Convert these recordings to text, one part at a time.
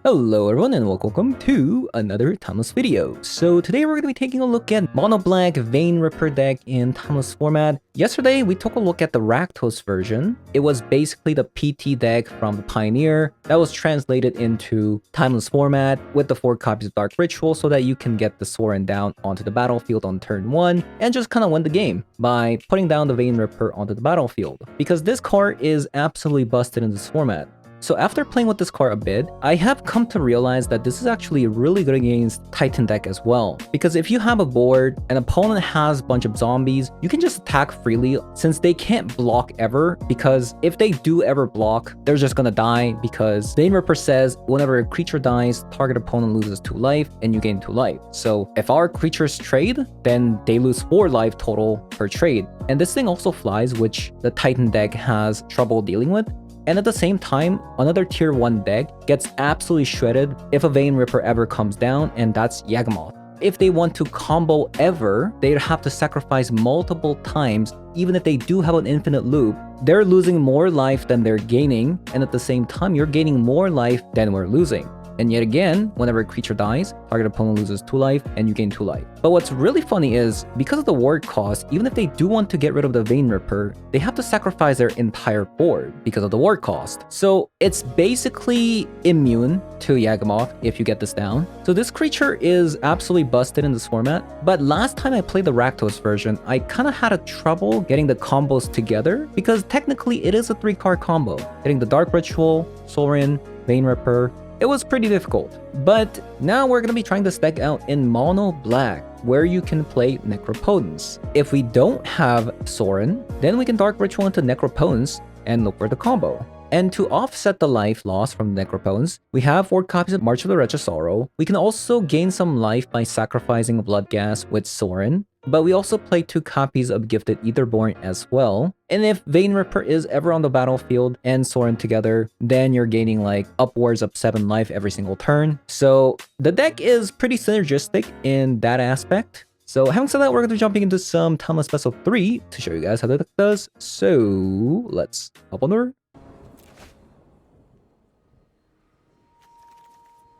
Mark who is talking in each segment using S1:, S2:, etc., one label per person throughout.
S1: Hello everyone and welcome to another Timeless video. So today we're going to be taking a look at Mono Black Vein Ripper deck in Timeless format. Yesterday we took a look at the Rakdos version. It was basically the PT deck from the Pioneer that was translated into Timeless format with the 4 copies of Dark Ritual so that you can get the Sorin down onto the battlefield on turn 1 and just kind of win the game by putting down the Vein Ripper onto the battlefield. Because this card is absolutely busted in this format. So after playing with this card a bit, I have come to realize that this is actually really good against Titan deck as well. Because if you have a board, an opponent has a bunch of zombies, you can just attack freely since they can't block ever, because if they do ever block, they're just gonna die because Vein Ripper says whenever a creature dies, target opponent loses 2 life and you gain 2 life. So if our creatures trade, then they lose 4 life total per trade. And this thing also flies, which the Titan deck has trouble dealing with. And at the same time, another tier 1 deck gets absolutely shredded if a Vein Ripper ever comes down, and that's Yawgmoth. If they want to combo ever, they'd have to sacrifice multiple times. Even if they do have an infinite loop, they're losing more life than they're gaining, and at the same time, you're gaining more life than we're losing. And yet again, whenever a creature dies, target opponent loses 2 life and you gain 2 life. But what's really funny is, because of the ward cost, even if they do want to get rid of the Vein Ripper, they have to sacrifice their entire board because of the ward cost. So it's basically immune to Yawgmoth if you get this down. So this creature is absolutely busted in this format. But last time I played the Rakdos version, I kind of had a trouble getting the combos together because technically it is a 3-card combo. Getting the Dark Ritual, Sorin, Vein Ripper, it was pretty difficult. But now we're going to be trying this deck out in Mono Black, where you can play Necropotence. If we don't have Sorin, then we can Dark Ritual into Necropotence and look for the combo. And to offset the life loss from Necropotence, we have 4 copies of March of the Wretched Sorrow. We can also gain some life by sacrificing Bloodghast with Sorin, but we also play 2 copies of Gifted Aetherborn as well. And if Vein Ripper is ever on the battlefield and Sorin together, then you're gaining like upwards of 7 life every single turn. So the deck is pretty synergistic in that aspect. So having said that, we're going to be jumping into some Timeless Special 3 to show you guys how the deck does. So let's hop on over.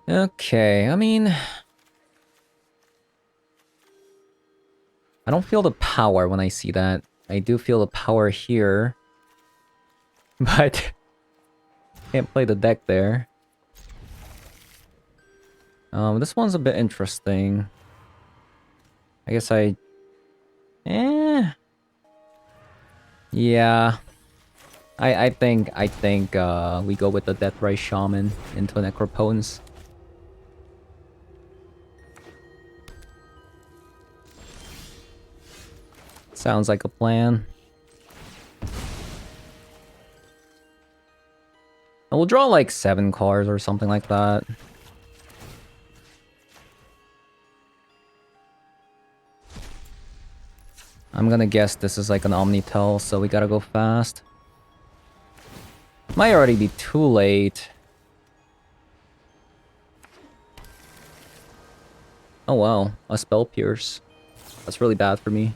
S1: Okay, I mean, I don't feel the power when I see that. I do feel the power here, but can't play the deck there. This one's a bit interesting. I guess yeah. I think we go with the Deathrise Shaman into Necropotence. Sounds like a plan. And we'll draw like 7 cards or something like that. I'm gonna guess this is like an Omnitel, so we gotta go fast. Might already be too late. Oh wow, a Spell Pierce. That's really bad for me.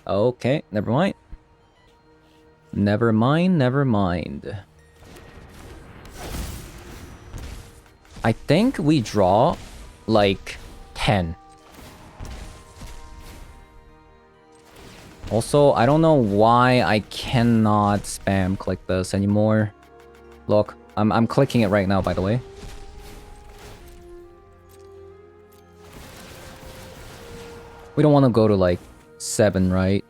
S1: Okay, never mind. Never mind, never mind. I think we draw like 10. Also, I don't know why I cannot spam click this anymore. Look, I'm clicking it right now, by the way. We don't want to go to like 7, right?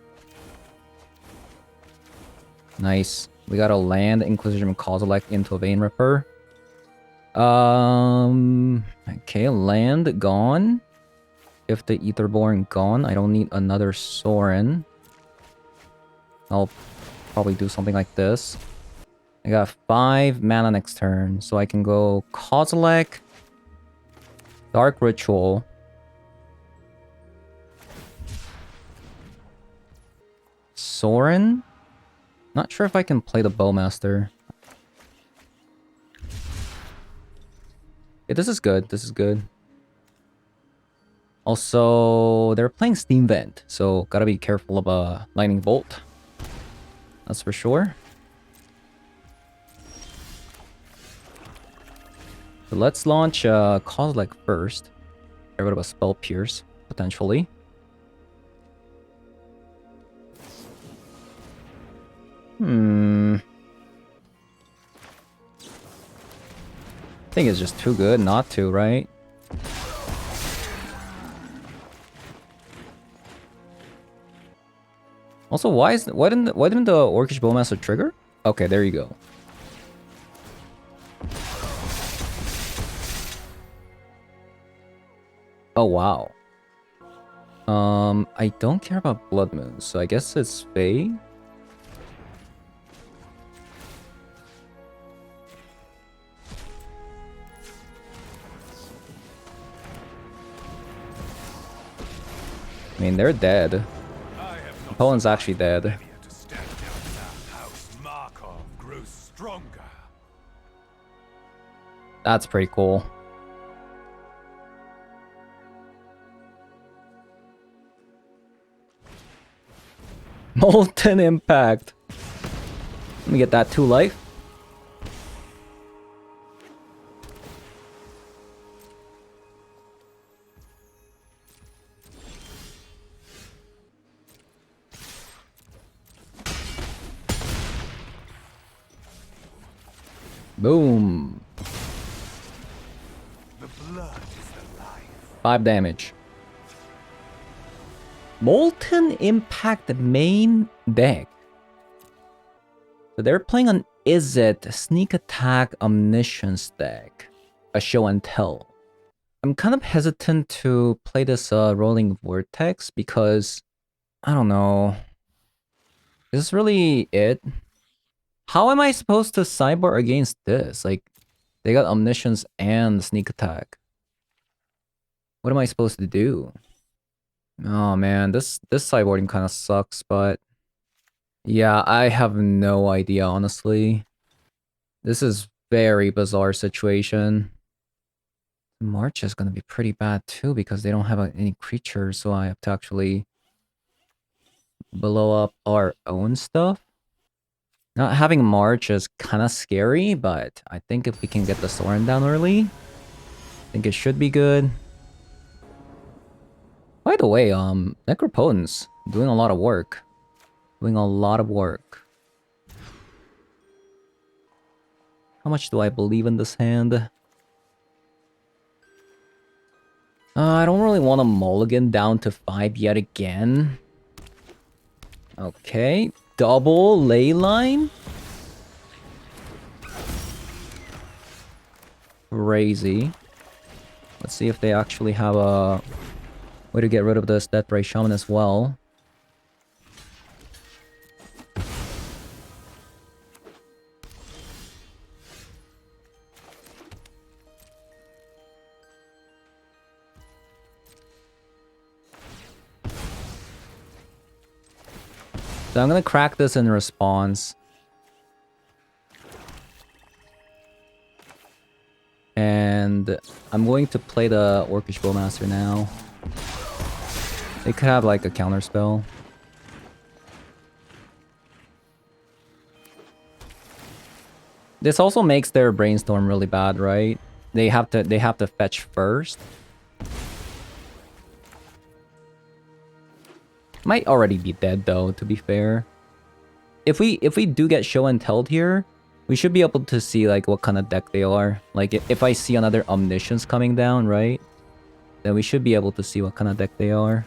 S1: Nice. We got a land Inquisition Kozilek into a Vein Ripper. Okay, land gone. If the Aetherborn gone, I don't need another Sorin. I'll probably do something like this. I got 5 mana next turn, so I can go Kozilek, Dark Ritual, Sorin? Not sure if I can play the Bowmaster. Yeah, this is good. This is good. Also, they're playing Steam Vent, so gotta be careful of a Lightning Bolt. That's for sure. So let's launch Kozilek first. Get rid of a Spell Pierce, potentially. I think it's just too good not to, right? Also, why didn't the Orcish Bowmaster trigger? Okay, there you go. Oh wow. I don't care about Blood Moon, so I guess it's Fae. I mean, they're dead. Opponent's actually dead. That's pretty cool. Molten Impact. Let me get that 2 life. Boom.
S2: The blood is the life.
S1: 5 damage. Molten Impact main deck. So they're playing an Izzet Sneak Attack Omniscience deck. A show and tell. I'm kind of hesitant to play this Rolling Vortex because I don't know. Is this really it? How am I supposed to sideboard against this? Like, they got Omniscience and Sneak Attack. What am I supposed to do? Oh man, this sideboarding kind of sucks, but yeah, I have no idea, honestly. This is very bizarre situation. March is gonna be pretty bad too because they don't have any creatures, so I have to actually blow up our own stuff. Not having March is kind of scary, but I think if we can get the Soren down early, I think it should be good. By the way, Necropotence doing a lot of work. Doing a lot of work. How much do I believe in this hand? I don't really want to mulligan down to 5 yet again. Okay, double ley line. Crazy. Let's see if they actually have a way to get rid of this Death Ray Shaman as well. So I'm gonna crack this in response. And I'm going to play the Orcish Bowmaster now. They could have like a counter spell. This also makes their brainstorm really bad, right? They have to fetch first. Might already be dead though, to be fair. If we do get show and tell here, we should be able to see like what kind of deck they are. Like if I see another Omniscience coming down, right? Then we should be able to see what kind of deck they are.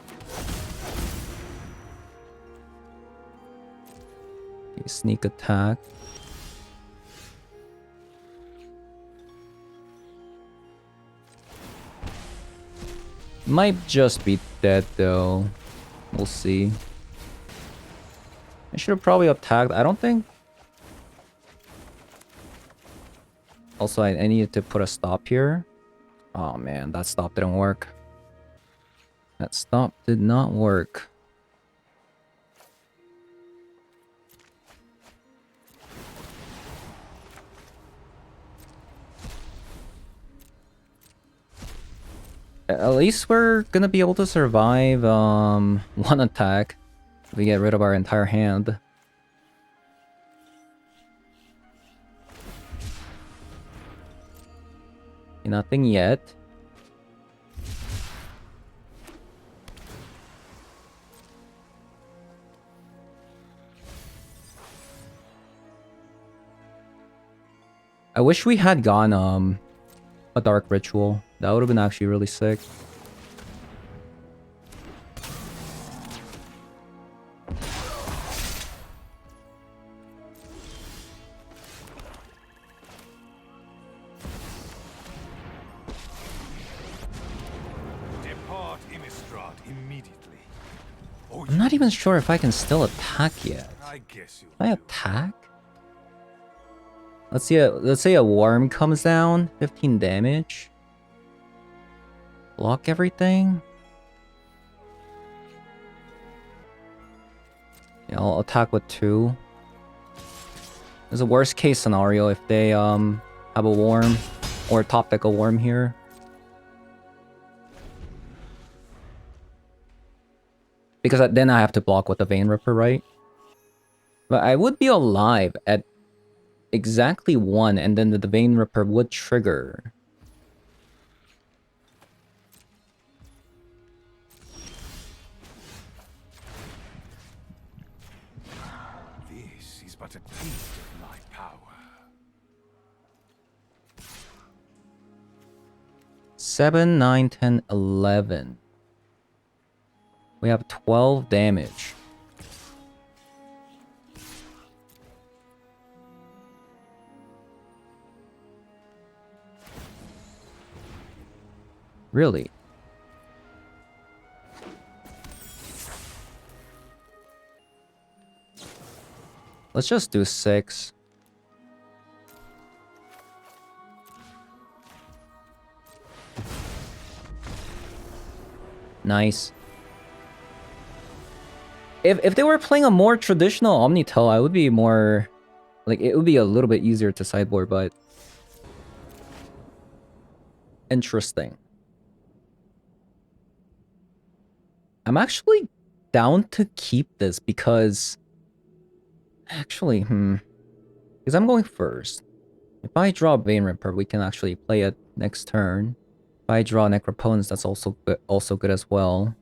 S1: Okay, sneak attack. Might just be dead though. We'll see. I should have probably attacked. I don't think. Also, I needed to put a stop here. Oh man, that stop didn't work. That stop did not work. At least we're gonna be able to survive one attack if we get rid of our entire hand. Nothing yet. I wish we had gone a dark ritual. That would have been actually really sick.
S2: Depart Innistrad immediately. Oh,
S1: I'm not even sure if I can still attack yet.
S2: I guess you.
S1: Can I attack? Let's say a worm comes down, 15 damage. Block everything. Yeah, I'll attack with 2. There's a worst case scenario if they have a worm or top deck a worm here. Because then I have to block with the Vein Ripper, right? But I would be alive at exactly 1, and then the Vein Ripper would trigger.
S2: This is but a taste of my power.
S1: 7, 9, 10, 11. We have 12 damage. Really? Let's just do 6. Nice. If they were playing a more traditional Omnitel, I would be more... Like, it would be a little bit easier to sideboard, but... Interesting. I'm actually down to keep this because... Actually, because I'm going first. If I draw Vein Ripper, we can actually play it next turn. If I draw Necropotence, that's also good as well.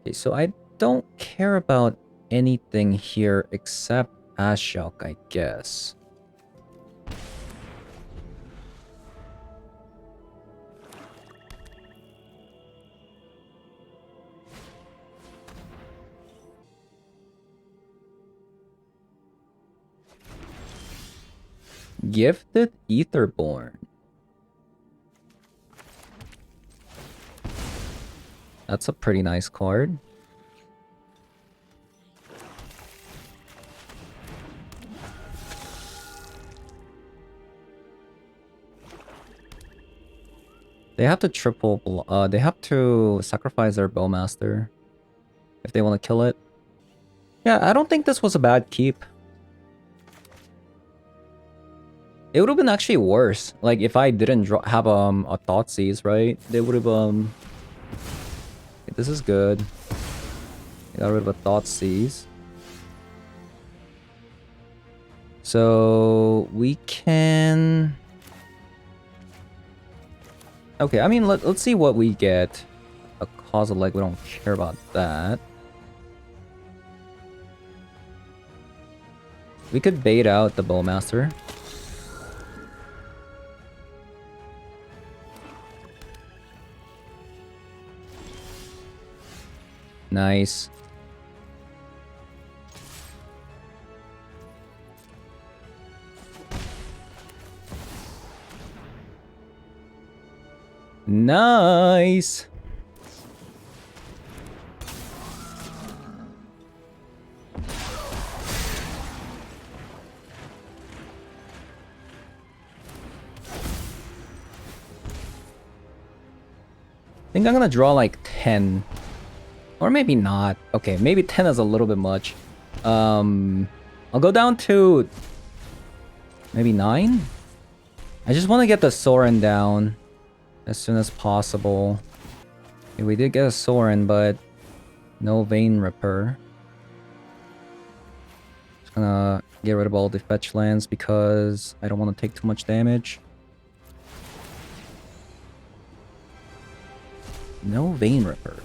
S1: Okay, so I don't care about anything here except Ashiok, I guess. Gifted Etherborn. That's a pretty nice card. They have to they have to sacrifice their Bowmaster if they want to kill it. Yeah, I don't think this was a bad keep. It would have been actually worse. Like if I didn't have a Thoughtseize, right? They would have This is good. I got rid of a Thoughtseize. So we can. Okay, I mean let's see what we get. A Causal Leg, we don't care about that. We could bait out the Bowmaster. Nice. Nice. I think I'm gonna draw like 10. Or maybe not. Okay, maybe 10 is a little bit much. I'll go down to maybe 9. I just want to get the Sorin down as soon as possible. Okay, we did get a Sorin, but no Vein Ripper. Get rid of all the fetch lands because I don't want to take too much damage. No Vein Ripper.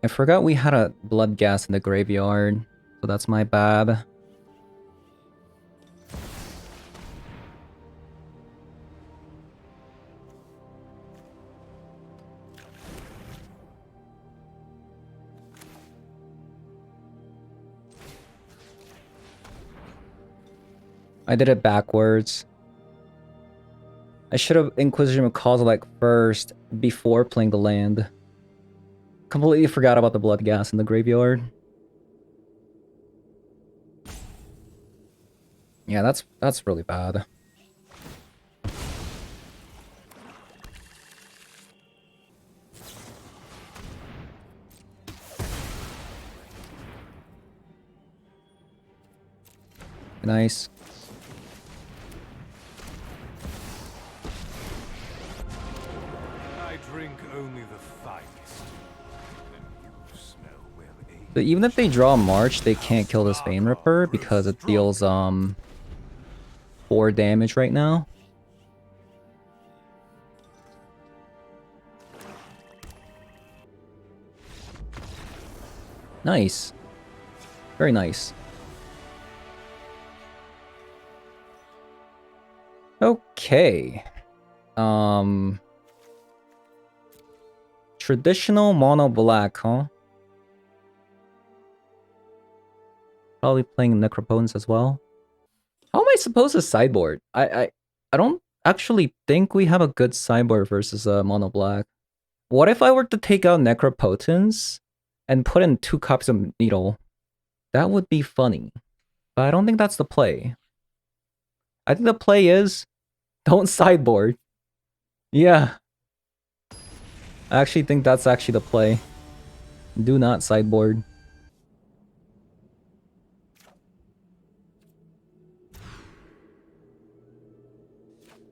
S1: I forgot we had a blood gas in the graveyard, so that's my bad. I did it backwards. I should have Inquisition of Kozilek first before playing the land. Completely forgot about the blood gas in the graveyard. Yeah, that's really bad. Nice.
S2: I drink only the finest. And you smell well aged.
S1: So even if they draw March, they can't kill this Vein Ripper because it deals 4 damage right now. Nice. Very nice. Okay. Traditional mono black, huh? Probably playing Necropotence as well. How am I supposed to sideboard? I don't actually think we have a good sideboard versus mono black. What if I were to take out Necropotence and put in 2 copies of Needle? That would be funny. But I don't think that's the play. I think the play is don't sideboard. Yeah. I actually think that's actually the play. Do not sideboard.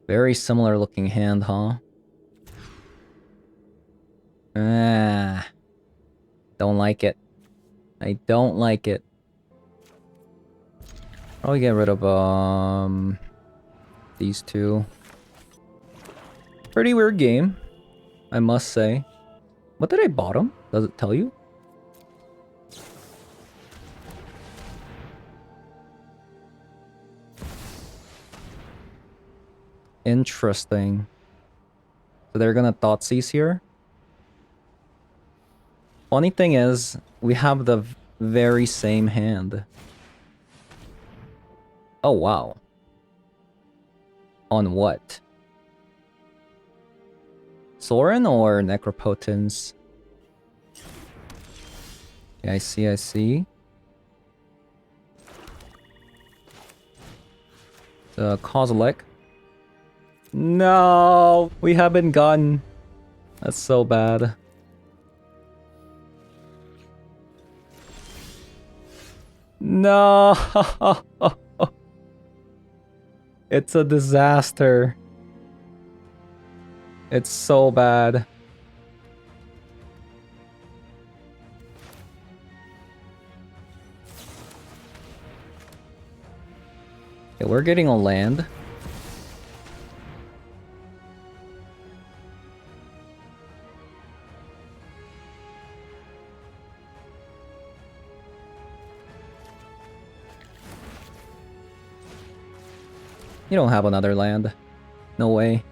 S1: Very similar looking hand, huh? Ah. Don't like it. I don't like it. Probably get rid of these 2. Pretty weird game, I must say. What did I bottom? Does it tell you? Interesting. So they're gonna Thoughtseize here. Funny thing is, we have the very same hand. Oh wow. On what? Sorin or Necropotence? Yeah, I see, I see. The Kozilek. No! We haven't gotten... That's so bad. No! It's a disaster. It's so bad. Okay, we're getting a land. You don't have another land. No way.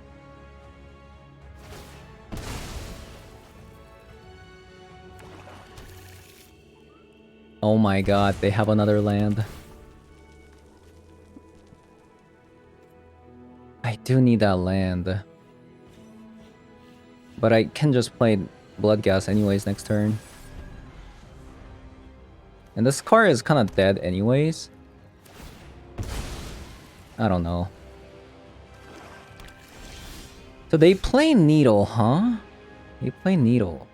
S1: Oh my god, they have another land. I do need that land. But I can just play Bloodghast anyways next turn. And this card is kind of dead anyways. I don't know. So they play Needle, huh? They play Needle.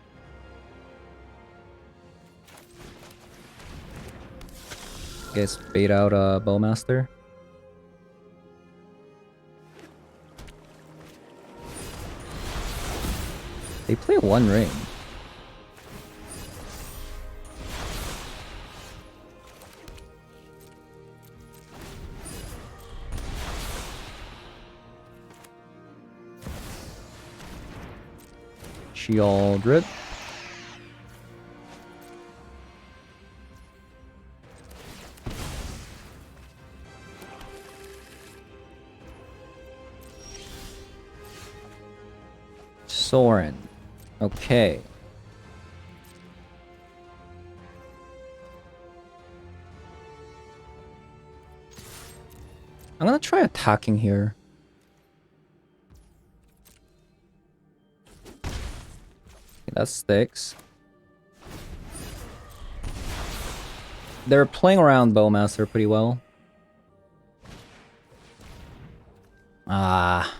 S1: Guess bait out Bowmaster. They play One Ring. Shealdred. Soren. Okay. I'm gonna try attacking here. Okay, that sticks. They're playing around Bowmaster pretty well. Ah.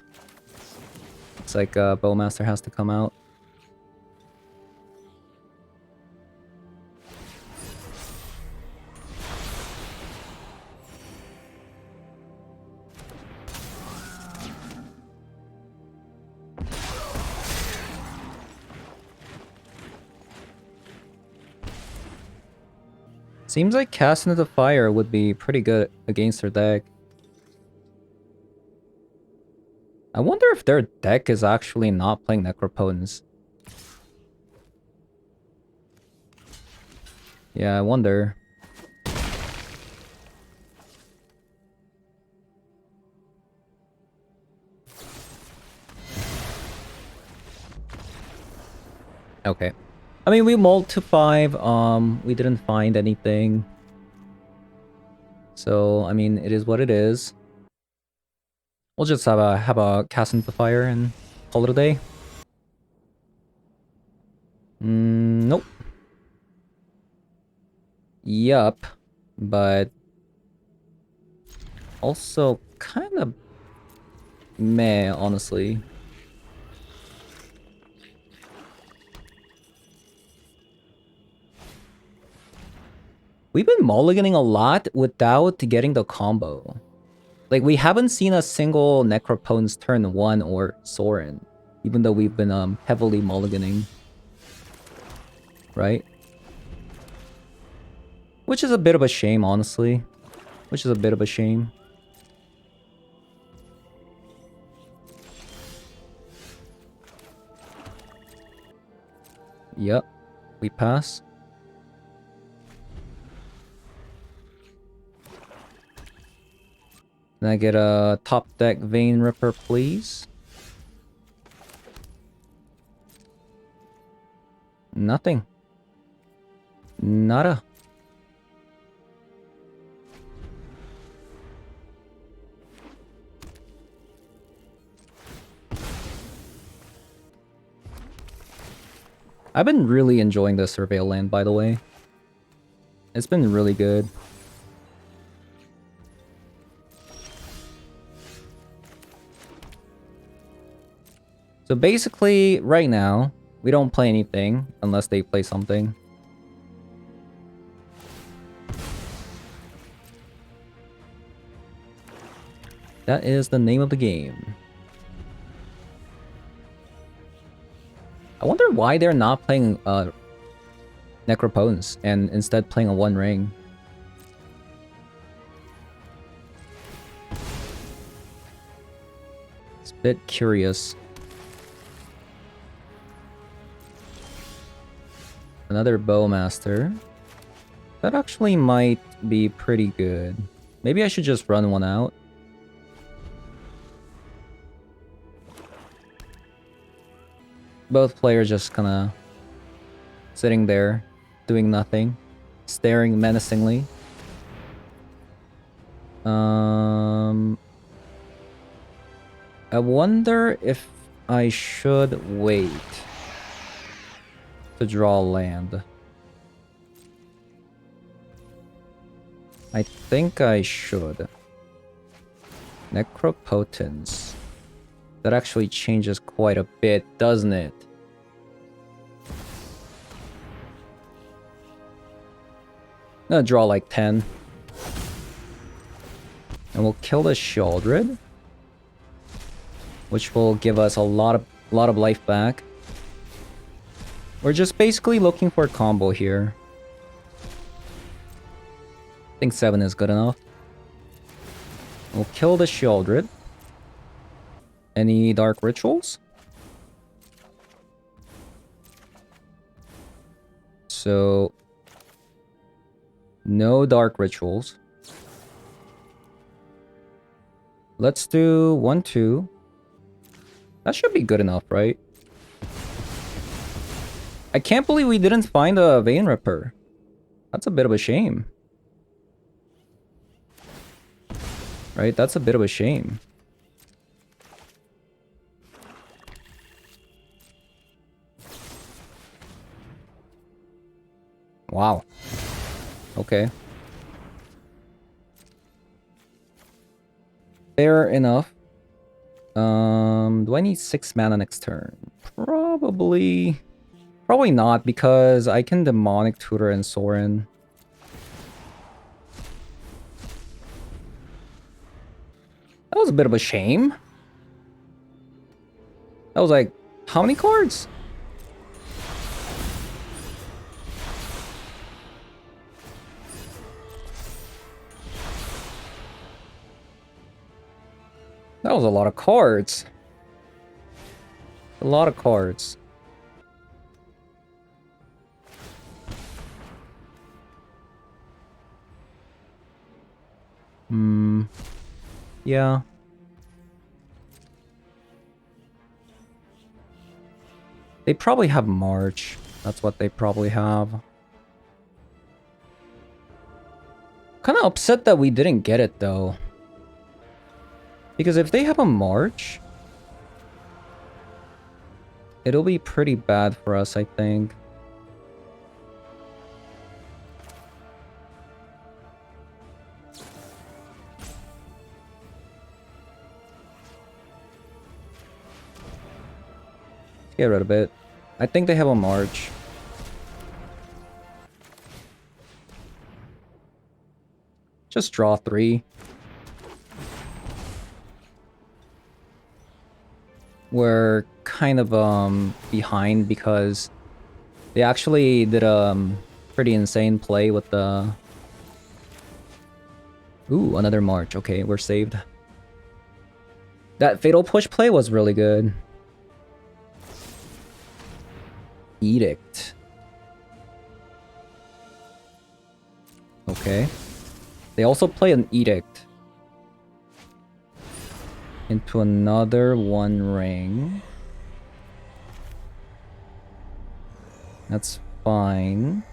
S1: Looks like Bowmaster has to come out. Seems like casting the fire would be pretty good against their deck. I wonder if their deck is actually not playing Necropotence. Yeah, I wonder. Okay. I mean, we mulled to 5, we didn't find anything. So, I mean, it is what it is. We'll just have a cast into the fire and call it a day. Nope. Yup. But also kind of meh, honestly. We've been mulliganing a lot without getting the combo. Like, we haven't seen a single Necropotence turn 1 or Soren, even though we've been heavily mulliganing. Right? Which is a bit of a shame, honestly. Which is a bit of a shame. Yep. We pass. Can I get a top deck Vein Ripper, please? Nothing. Nada. I've been really enjoying the Surveil land, by the way. It's been really good. So basically, right now, we don't play anything unless they play something. That is the name of the game. I wonder why they're not playing Necropotence and instead playing a One Ring. It's a bit curious. Another Bowmaster. That actually might be pretty good. Maybe I should just run one out. Both players just kinda sitting there, doing nothing, staring menacingly. I wonder if I should wait to draw land. I think I should. Necropotence. That actually changes quite a bit, doesn't it? I'm gonna draw like 10. And we'll kill the Sheoldred, which will give us a lot of life back. We're just basically looking for a combo here. I think 7 is good enough. We'll kill the Sheoldred. Any dark rituals? So no dark rituals. Let's do 1, 2. That should be good enough, right? I can't believe we didn't find a Vein Ripper. That's a bit of a shame. Right? That's a bit of a shame. Wow. Okay. Fair enough. Do I need 6 mana next turn? Probably not, because I can Demonic Tutor and Sorin. That was a bit of a shame. That was like, how many cards? That was a lot of cards. A lot of cards. Yeah. They probably have March. That's what they probably have. Kind of upset that we didn't get it though. Because if they have a March, it'll be pretty bad for us, I think. Get rid of it. I think they have a March. Just draw 3. We're kind of behind because they actually did a pretty insane play with the... Ooh, another March. Okay, we're saved. That Fatal Push play was really good. Edict. Okay. They also play an Edict into another 1 ring. That's fine.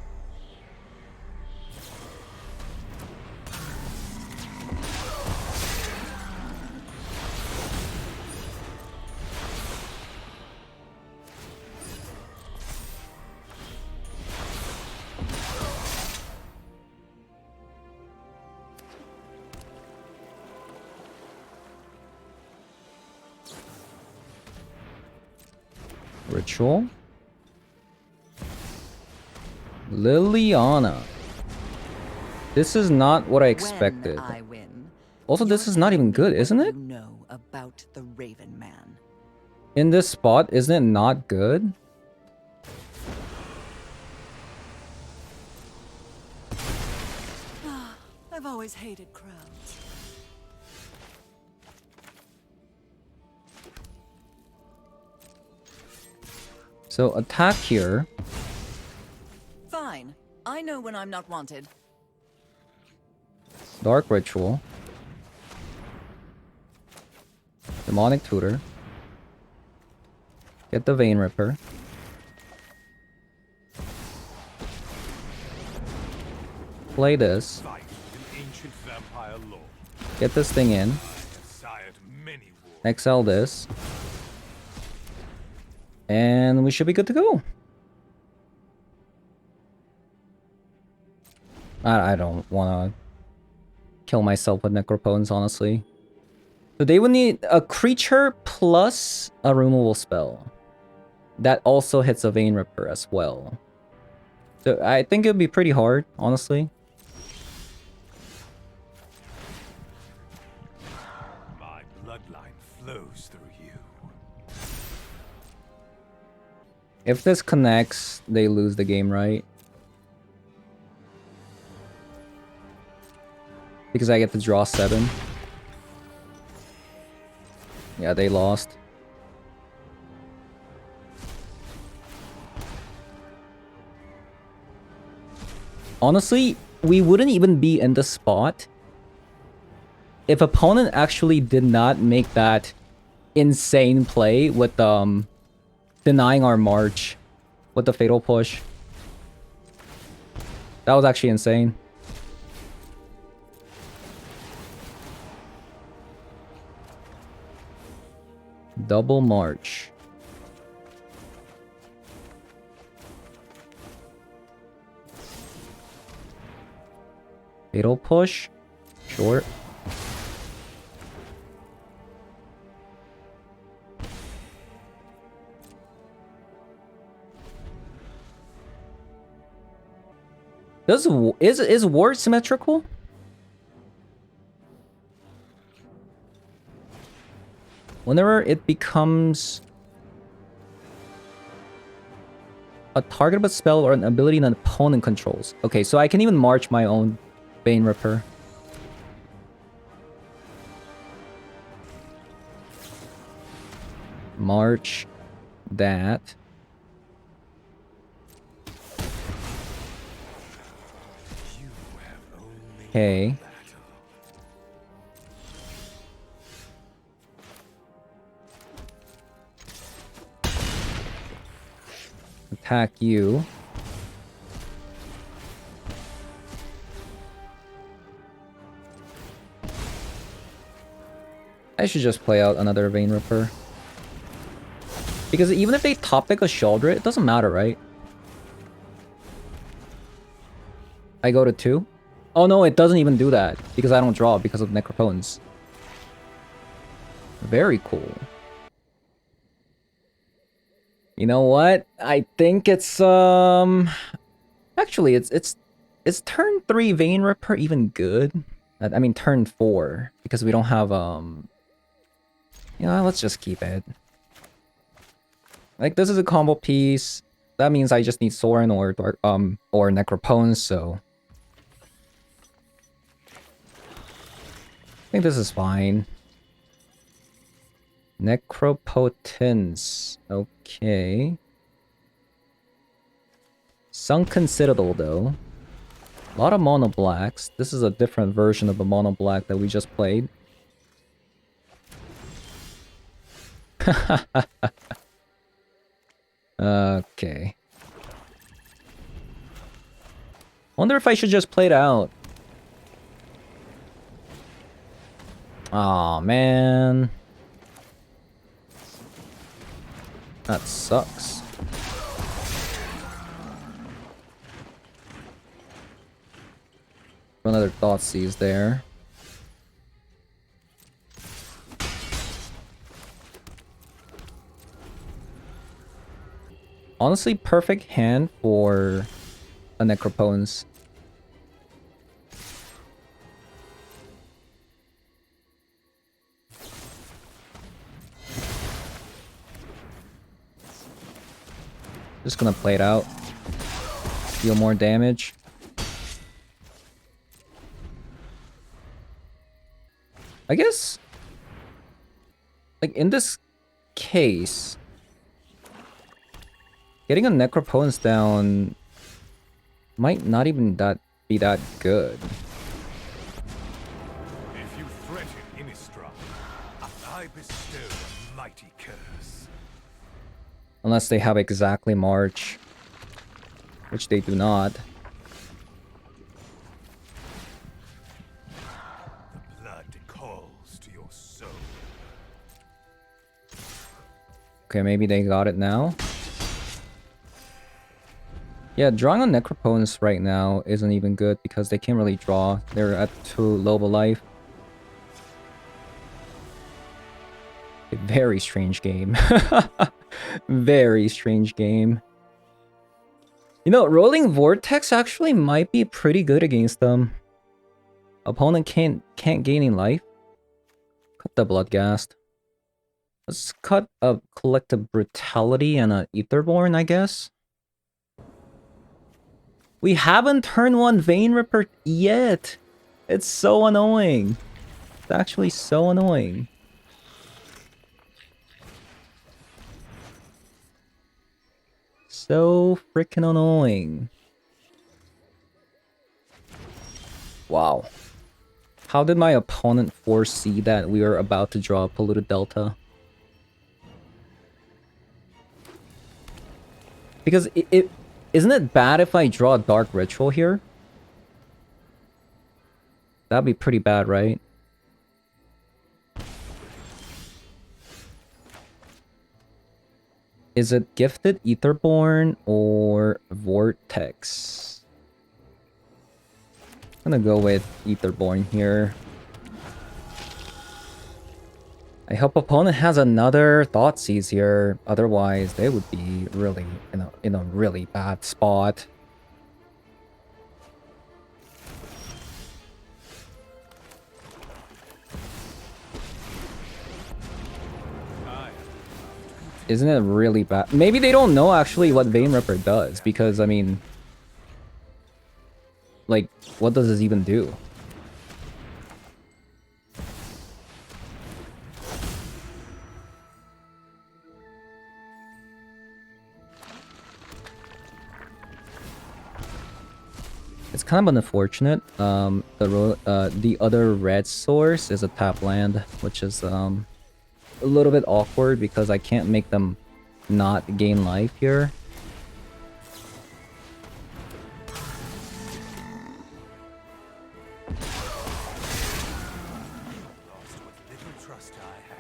S1: Ritual. Liliana. This is not what I expected. Also, this is not even good, isn't it?
S3: You know about the Raven Man.
S1: In this spot, isn't it not good?
S3: I've always hated crowds.
S1: So attack here.
S3: Fine. I know when I'm not wanted.
S1: Dark Ritual. Demonic Tutor. Get the Vein Ripper. Play this.
S2: Fight in ancient vampire lore.
S1: Get this thing in.
S2: I have sired many wars.
S1: Exile this. And we should be good to go. I don't want to kill myself with Necropons, honestly. So they would need a creature plus a removal spell. That also hits a Vein Ripper as well. So I think it would be pretty hard, honestly.
S2: My bloodline flows through you.
S1: If this connects, they lose the game, right? Because I get to draw 7. Yeah, they lost. Honestly, we wouldn't even be in the spot if opponent actually did not make that insane play with denying our march with the fatal push. That was actually insane. Double march. Fatal push. Short. Is ward symmetrical? Whenever it becomes a targetable spell or an ability an opponent controls. Okay, so I can even march my own Bane Ripper. March that. Okay. Attack you. I should just play out another Vein Ripper. Because even if they top deck a Shaldra, it doesn't matter, right? I go to 2. Oh no, it doesn't even do that. Because I don't draw because of Necropotence. Very cool. You know what? I think it's actually it's turn 3 Vein Ripper even good? I mean turn 4 because we don't have you know, let's just keep it. Like this is a combo piece. That means I just need Sorin or Dark or Necropotence, so I think this is fine. Necropotence. Okay. Sunken Citadel, though. A lot of mono blacks. This is a different version of the mono black that we just played. Okay. Wonder if I should just play it out. Aw, man. That sucks. Another Thoughtseize there. Honestly, perfect hand for a Necropotence. Just gonna play it out. Deal more damage. I guess, like in this case, getting a Necropotence down might not even be that good.
S2: If you threaten Innistrad, I bestow a mighty curse.
S1: Unless they have exactly March, which they do not.
S2: The blood calls to your soul.
S1: Okay, maybe they got it now. Yeah, drawing on Necropotence right now isn't even good because they can't really draw. They're at too low of a life. Very strange game. Very strange game. You know, Rolling Vortex actually might be pretty good against them. Opponent can't gain any life. Cut the Bloodghast. Let's cut a Collective Brutality and a Aetherborn, I guess. We haven't turned one Vein Ripper yet. It's so annoying. It's actually so annoying. So freaking annoying. Wow. How did my opponent foresee that we were about to draw a Polluted Delta? Because isn't it bad if I draw a Dark Ritual here? That'd be pretty bad, right? Is it Gifted Aetherborn or Vortex? I'm gonna go with Aetherborn here. I hope opponent has another Thoughtseize here. Otherwise, they would be really in a really bad spot. Isn't it really bad? Maybe they don't know actually what Vein Ripper does, because I mean, like, what does this even do? It's kind of unfortunate. The other red source is a tap land, which is a little bit awkward because I can't make them not gain life here.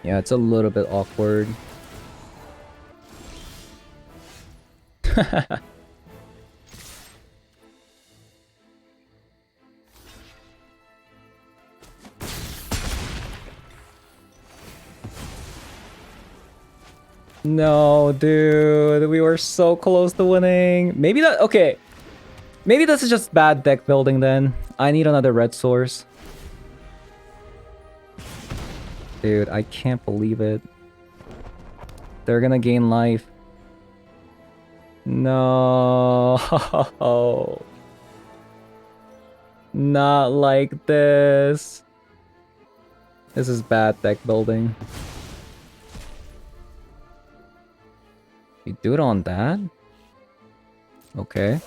S1: Yeah, it's a little bit awkward. No, dude, we were so close to winning. Maybe that, okay. Maybe this is just bad deck building then. I need another red source. Dude, I can't believe it. They're gonna gain life. No. Not like this. This is bad deck building. You do it on that? Okay.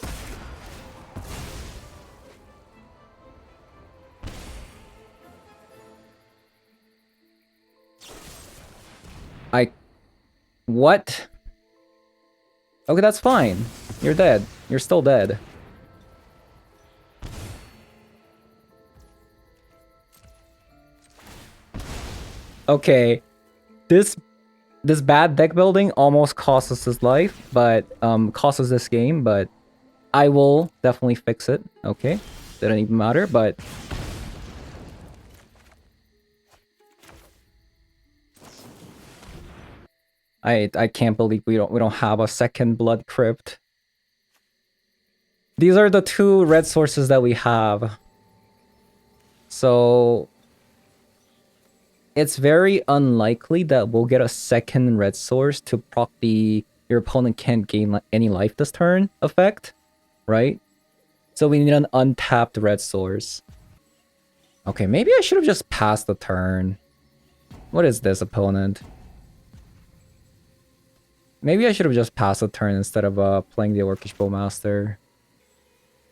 S1: What? Okay, that's fine. You're dead. You're still dead. Okay. This bad deck building almost cost us his life, but cost us this game, but I will definitely fix it. Okay. Didn't even matter, but I can't believe we don't have a second Blood Crypt. These are the two red sources that we have. So it's very unlikely that we'll get a second red source to proc the your opponent can't gain any life this turn effect, right? So we need an untapped red source. Okay, maybe I should have just passed the turn. What is this, opponent? Maybe I should have just passed the turn instead of playing the Orcish Bowmaster.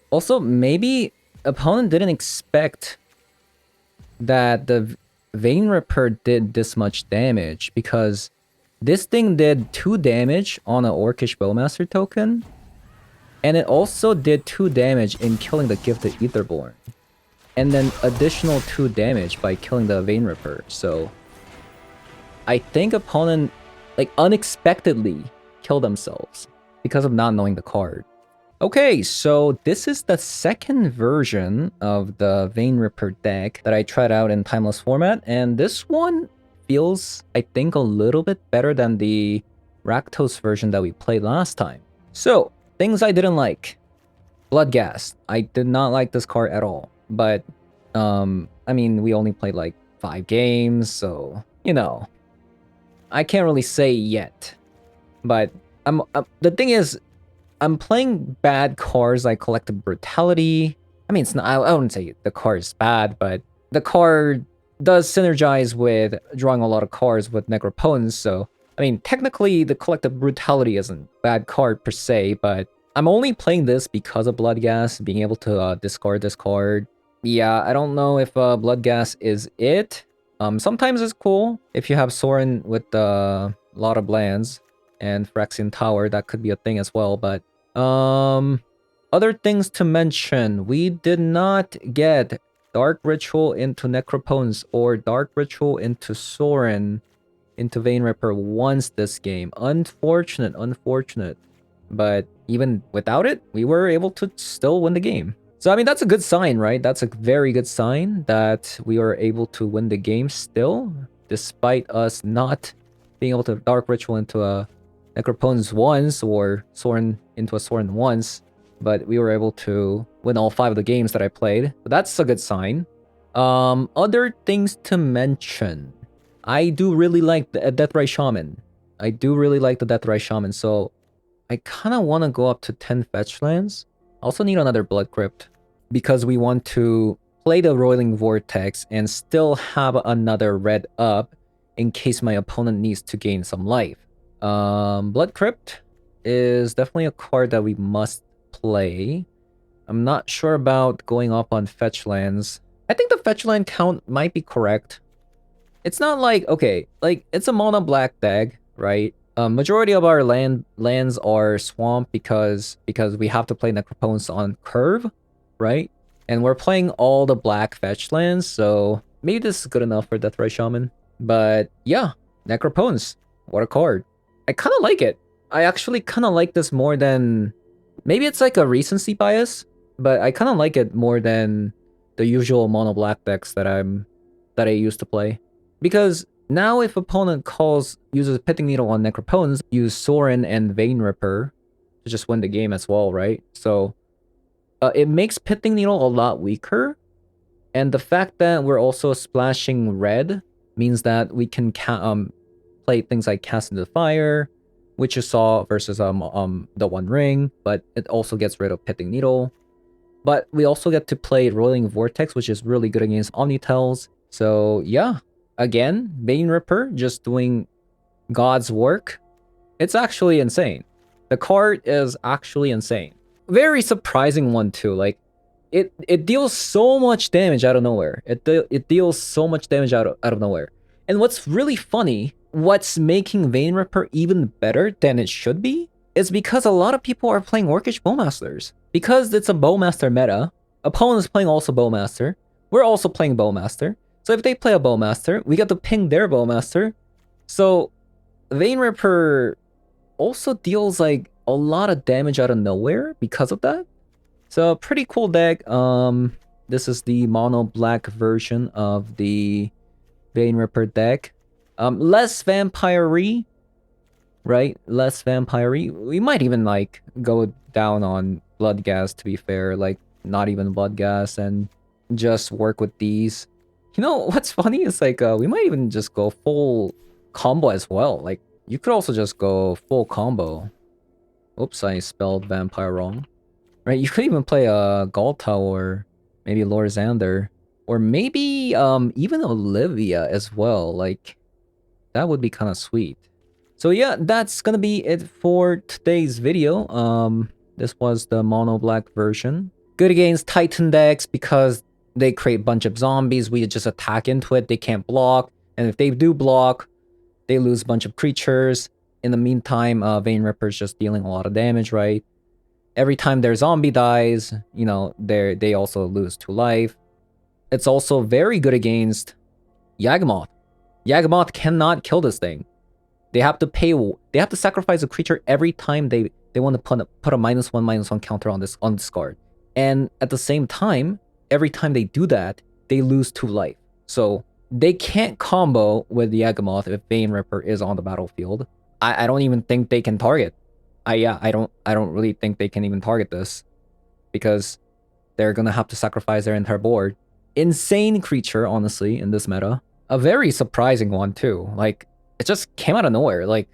S1: Also, maybe opponent didn't expect that the Vein Ripper did this much damage, because this thing did 2 damage on an Orcish Bowmaster token, and it also did 2 damage in killing the Gifted Aetherborn, and then additional 2 damage by killing the Vein Ripper. So I think opponent like unexpectedly kill themselves because of not knowing the card. Okay, so this is the second version of the Vein Ripper deck that I tried out in Timeless format, and this one feels, I think, a little bit better than the Rakdos version that we played last time. So, things I didn't like. Bloodghast. I did not like this card at all. But, I mean, we only played like 5 games, so, you know, I can't really say yet. But the thing is, I'm playing bad cards like Collective Brutality. I mean, it's not, I wouldn't say the card is bad, but the card does synergize with drawing a lot of cards with Necropotence, so I mean, technically the Collective Brutality isn't a bad card per se, but I'm only playing this because of Bloodghast, being able to discard this card. Yeah, I don't know if Bloodghast is it. Sometimes it's cool if you have Sorin with a lot of lands and Phyrexian Tower, that could be a thing as well, but other things to mention, we did not get Dark Ritual into Necropotence or Dark Ritual into Sorin into Vein Ripper once this game. Unfortunate. But even without it, we were able to still win the game. So I mean, that's a good sign, right? That's a very good sign that we were able to win the game still, despite us not being able to Dark Ritual into a Necropotence once or Sorin into a Sorin once, but we were able to win all 5 of the games that I played. So that's a good sign. Other things to mention. I do really like the Deathray Shaman. I do really like the Deathray Shaman, so I kind of want to go up to 10 fetch lands. Also need another Blood Crypt because we want to play the Roiling Vortex and still have another red up in case my opponent needs to gain some life. Blood Crypt is definitely a card that we must play. I'm not sure about going up on fetch lands. I think the fetch land count might be correct. It's not like, okay, like it's a mono black deck, right? Majority of our lands are swamp because we have to play Necropotence on curve, right? And we're playing all the black fetch lands, so maybe this is good enough for Deathray Shaman. But yeah, Necropotence, what a card. I kind of like it. I actually kind of like this more than... Maybe it's like a recency bias, but I kind of like it more than the usual mono black decks that I used to play. Because now if opponent uses Pithing Needle on Necropotence, use Sorin and Vein Ripper to just win the game as well, right? So it makes Pithing Needle a lot weaker, and the fact that we're also splashing red means that we can play things like Cast into the Fire, which you saw versus the One Ring, but it also gets rid of Pithing Needle. But we also get to play Roiling Vortex, which is really good against Omnitels. So yeah, again, Vein Ripper just doing God's work. It's actually insane. The card is actually insane. Very surprising one too. Like it deals so much damage out of nowhere. It deals so much damage out of nowhere. And what's really funny, what's making Vein Ripper even better than it should be, is because a lot of people are playing Orcish Bowmasters. Because it's a Bowmaster meta, opponents playing also Bowmaster, we're also playing Bowmaster. So if they play a Bowmaster, we get to ping their Bowmaster. So Vein Ripper also deals like a lot of damage out of nowhere because of that. So pretty cool deck. This is the mono black version of the Vein Ripper deck. Less vampire-y, right? Less vampire-y. We might even like go down on Bloodghast, to be fair, like not even Bloodghast, and just work with these. You know what's funny is like we might even just go full combo as well. Like you could also just go full combo. Oops, I spelled vampire wrong. Right, you could even play a Galta or maybe Lord Xander, or maybe even Olivia as well. Like that would be kind of sweet. So yeah, that's gonna be it for today's video. This was the mono black version. Good against Titan decks because they create a bunch of zombies. We just attack into it. They can't block, and if they do block, they lose a bunch of creatures. In the meantime, Vein Ripper's just dealing a lot of damage, right? Every time their zombie dies, you know, they also lose 2 life. It's also very good against Yawgmoth. Yawgmoth cannot kill this thing. They have to sacrifice a creature every time they want to put a -1/-1 counter on this card. And at the same time, every time they do that, they lose 2 life. So they can't combo with the Yagamoth if Vein Ripper is on the battlefield. I don't even think they can target. I don't really think they can even target this, because they're gonna have to sacrifice their entire board. Insane creature, honestly, in this meta. A very surprising one too. Like, it just came out of nowhere. Like,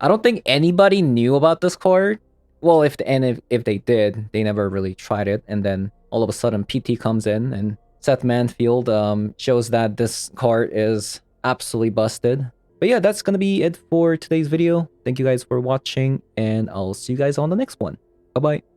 S1: I don't think anybody knew about this card. Well, if they did, they never really tried it, and then all of a sudden PT comes in and Seth Manfield shows that this card is absolutely busted. But yeah, that's gonna be it for today's video. Thank you guys for watching, and I'll see you guys on the next one. Bye-bye.